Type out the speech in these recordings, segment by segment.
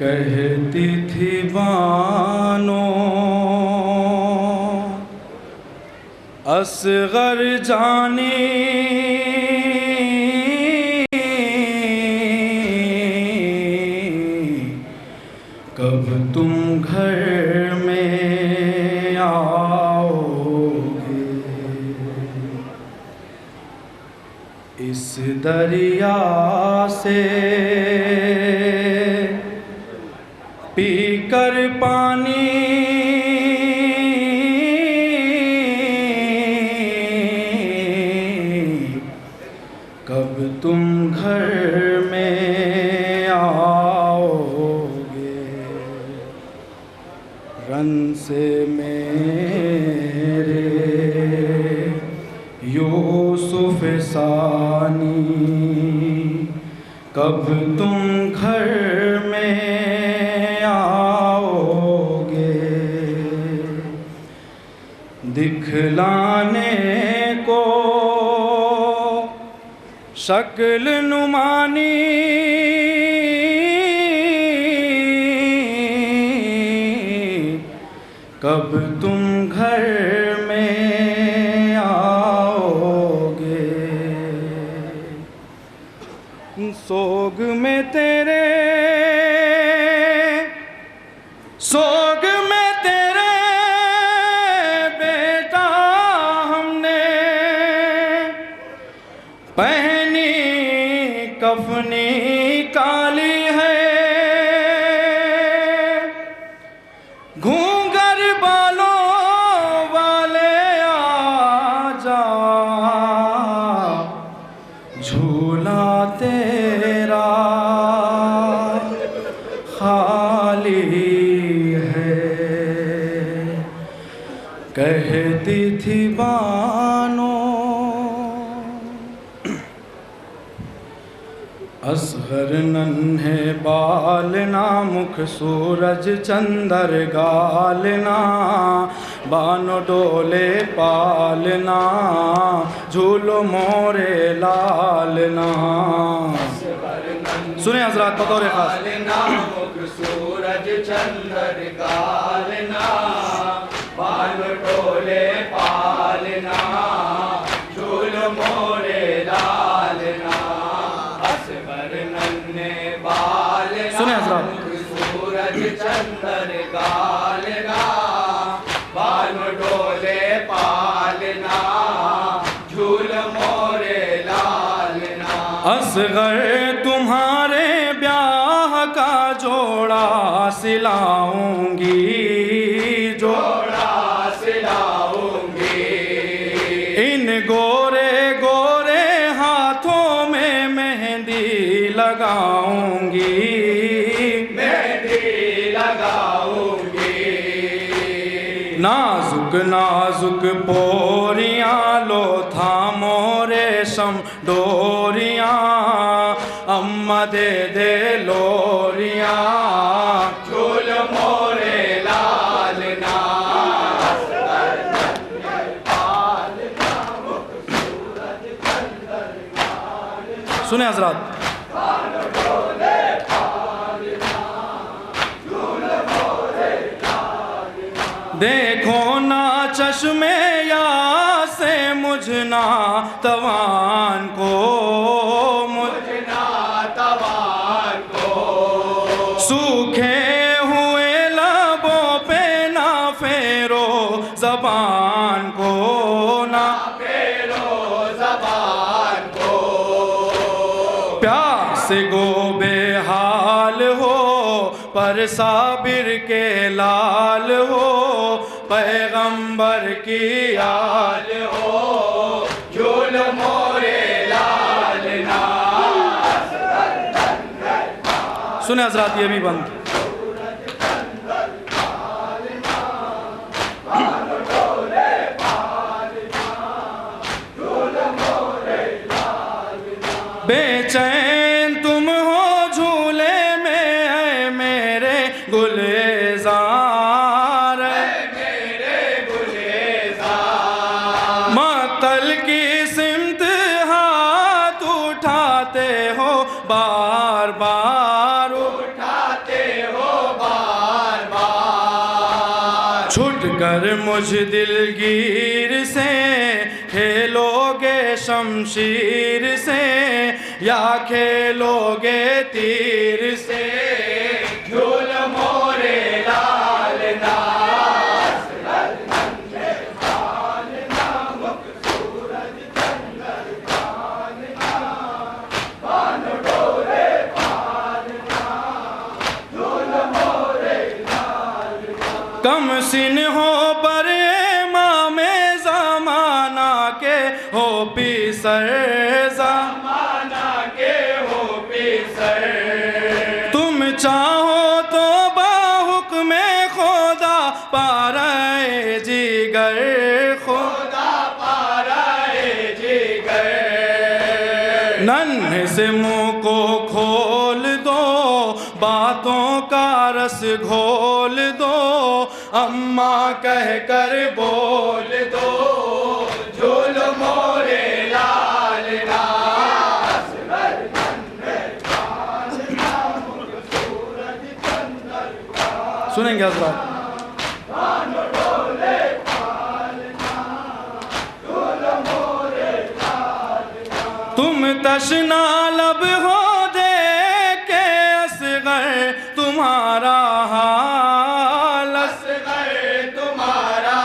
कहती थी बानो असगर जानी कब तुम घर में आओगे। इस दरिया से पीकर पानी कब तुम घर में आओगे। रन से मेरे यूसुफ सानी कब तुम घर में आओगे। दिखलाने को शक्ल नुमानी कब तुम घर में आओगे। सोग में तेरे सोग में तेरे बेटा हमने पहनी कफनी काली है। घूंघर बालों वाले आजा झूला तेरा खाली है। कहती थी बानो असगर नन्हे बालना मुख सूरज चंदर गालना बानो डोले पालना झूलो मोरे लालना। सुने हजरात बतौर खास मुख सूरज चंदर गालना बानो डोले पालना झूलो मोरे लालना। सुने हजरात सूरज चंदर गालना बाल डोले पालना झूल मोरे लालना। असगर तुम्हारे ब्याह का जोड़ा सिलाऊंगी जोड़ा सिलाऊंगी। इन गोरे गोरे हाथों में मेहंदी लगाऊंगी मेहंदी लगाऊंगी। नाजुक नाजुक पोरियां लो थामो रेशम डोरियां अम्मा दे दे लोरियां झूल मोरे लालना। सुने हजरात देखो ना चश्मे या से मुझना तवान को मुझना तवान को सूखे हुए लबों पे ना फेरो जबान को ना फेरो जबान को। प्यास गो बेहाल हो पर साबिर के लाल हो पैगंबर की आल हो झूल मोरे लालना। सुने हजरात ये भी बंद बेचैन तुम हो झूले में है मेरे गुलजार मेरे गुलेजार। मतल की सिमत हाथ उठाते हो बार बार उठाते हो उठ कर मुझ दिलगीर से खेलोगे शमशीर से या खेलोगे तीर से झूल मोरे लाल ना कम सिन हो पर इमामे ज़माना के हो पीसर माना के हो पीसर तुम चाहो तो बाहुक्म खुदा पाराए जिगर खुदा पाराए जिगर नन्हे से मुंह को खोल दो बातों का रस घोल दो अम्मा कह कर बोल दो झूल मोरे लाल ना सुनेंगे हजरात तुम तशना लब हो दे के असगर तुम्हारा हाल असगर तुम्हारा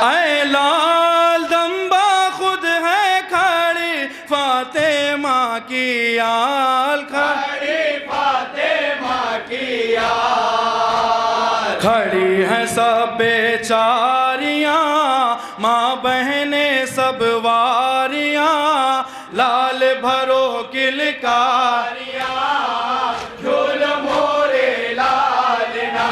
ऐ लाल दम्बा खुद है खड़ी फातिमा की आल खड़ी फातिमा की याद खड़ी हैं सब बेचारियां माँ बहने सब वारियां लाल भरो किलकारियां झूल मोरे लाल ना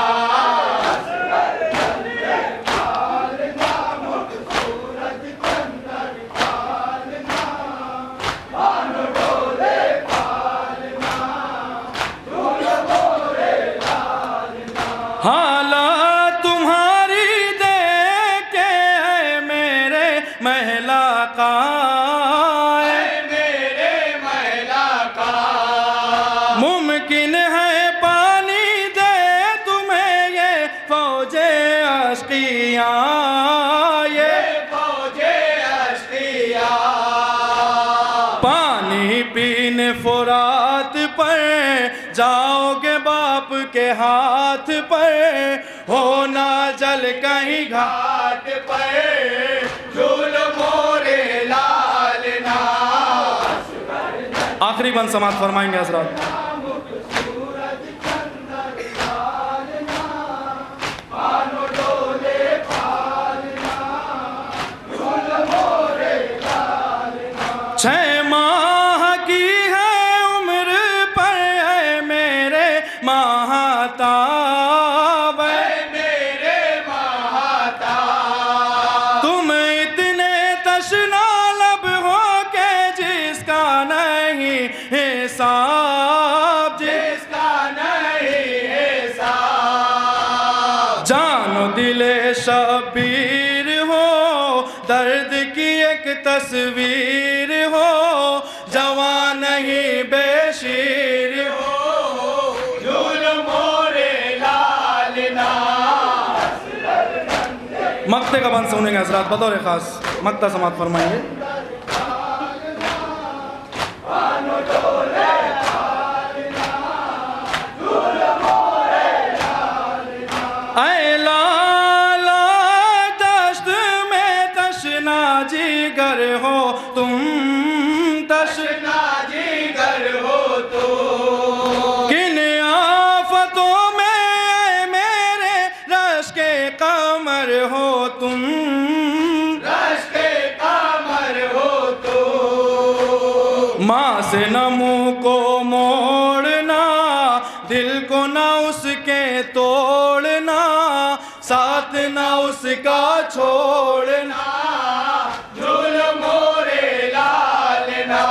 हालात तुम्हारी देख के है मेरे महला का मेरे महिला का मुमकिन है पानी दे तुम्हें ये फौजे अश्कियाँ ये फौजे अश्किया पानी पीने फुरात पर जाओगे बाप के हाथ पर होना जल कहीं घाट घाट पर झूल मोरे लाल ना आखिरी बंद समाप्त फरमाएंगे हजरत छह माह की है उम्र पर है मेरे महाताब मेरे महाता तुम इतने तशना लब हो के जिसका नहीं हिसाब जिसका नहीं हिसाब जानो दिले शबीर हो दर्द की एक तस्वीर हो जवान नहीं बेशीर हो झूल मोरे लाल ना मक्ते का बंद सुनेंगे हजरात बतौर खास मक्ता समाप्त फरमाएंगे ऐ लाला दश्त में तशना जिगर हो तुम तशना जिगर हो तो किन आफतों में ऐ मेरे रश के कमर हो तुम रश के कामर हो तो माँ से न मुँह को मोड़ना दिल को न उसके तोड़ना साथ न उसका छोड़ना झूल मोरे लाल ना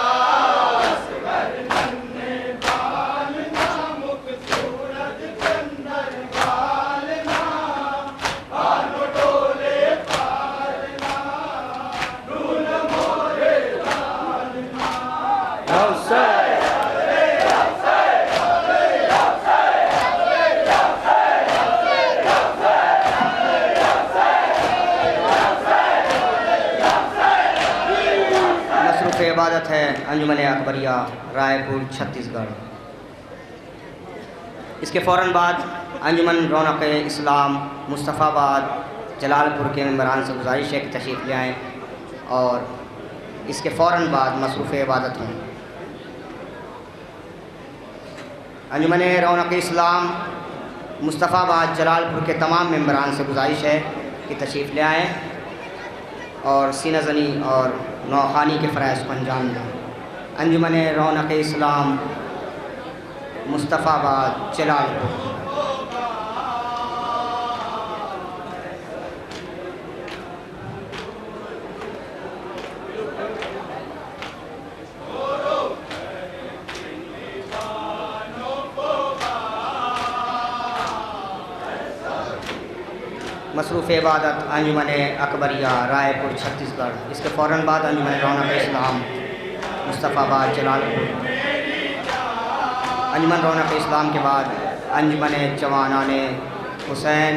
इबादत है अंजुमन अकबरिया रायपुर छत्तीसगढ़। इसके फ़ौरन बाद अंजुमन रौनक इस्लाम मुस्तफ़ाबाद जलालपुर के मेंबरान से गुजारिश है कि तशरीफ़ ले आएँ और इसके फ़ौरन बाद मसरूफ़ इबादत हों। अंजुमन रौनक इस्लाम मुस्तफ़ाबाद जलालपुर के तमाम मेंबरान से गुजारिश है कि तशरीफ़ ले आएँ और सीना ज़नी और नौखानी के फ़राइज़ को अंजाम दें। अंजुमन रौनक इस्लाम मुस्तफ़ाबाद जलालपुर। मसरूफ़ इबादत अंजुमन अकबरिया रायपुर छत्तीसगढ़। इसके फ़ौरन बाद अंजुमन रौनक इस्लाम मुस्तफ़ाबाद जलालपुर। अंजुमन रौनक इस्लाम के बाद अंजुमन जवानान हुसैन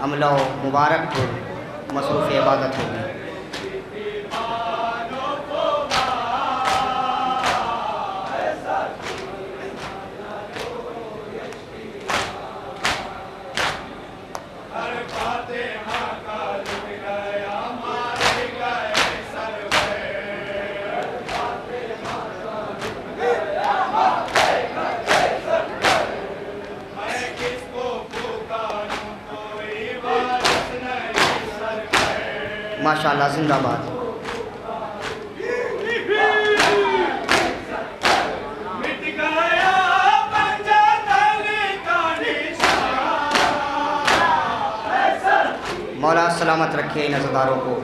अमलो मुबारकपुर मसरूफ़ इबादत होगी। माशाअल्लाह जिंदाबाद। मौला सलामत रखे इन अज़ादारों को।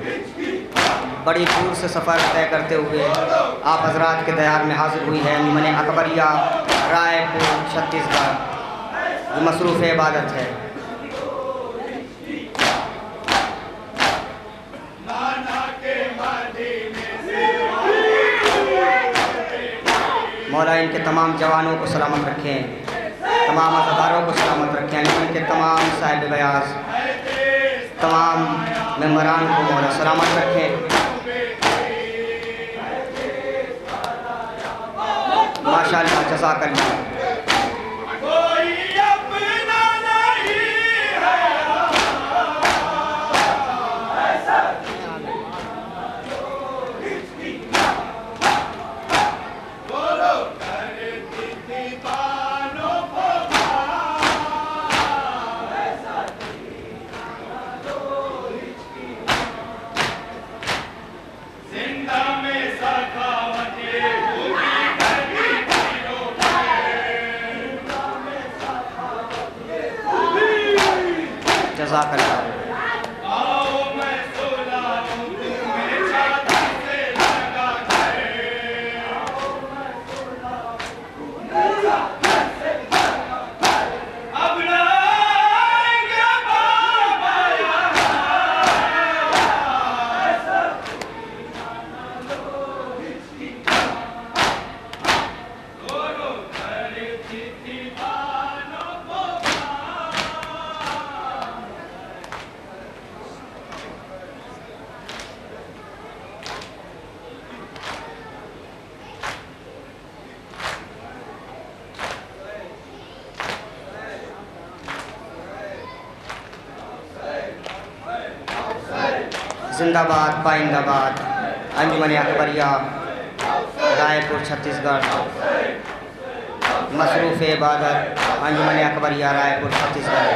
बड़ी दूर से सफ़र तय करते हुए आप हजरात के दयार में हाजिर हुई है अंजुमन अकबरिया रायपुर छत्तीसगढ़, जो मसरूफ़ इबादत है। मौला इनके तमाम जवानों को सलामत रखें, तमाम अज़ादारों को सलामत रखें। इनके तमाम साहिब बयास, तमाम मेंबरान को मौला सलामत रखें। माशाअल्लाह जज़ाकल्लाह। जज़ाकल्लाह। जिंदाबाद पाइंदाबाद अंजुमन अकबरिया रायपुर छत्तीसगढ़। मसरूफ़ इबादत अंजुमन अकबरिया रायपुर छत्तीसगढ़।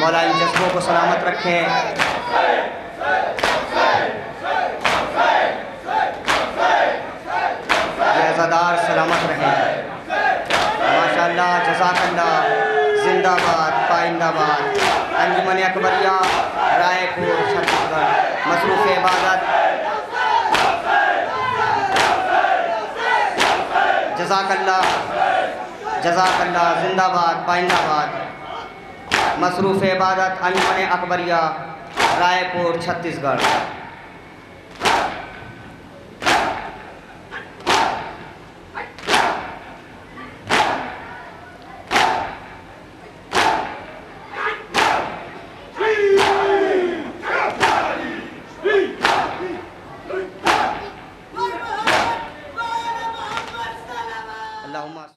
मौला इन जज्बों को सलामत रखें। अज़ादार सलामत रहें। माशाअल्लाह जज़ाकल्लाह। जिंदाबाद पाइंदाबाद अंजुमन अकबरिया रायपुर छत्तीसगढ़। मसरूफ़ इबादत जज़ाकल्लाह जज़ाकल्लाह। जिंदाबाद पाइंदाबाद। मसरूफ़ इबादत अंजुमन अकबरिया रायपुर छत्तीसगढ़।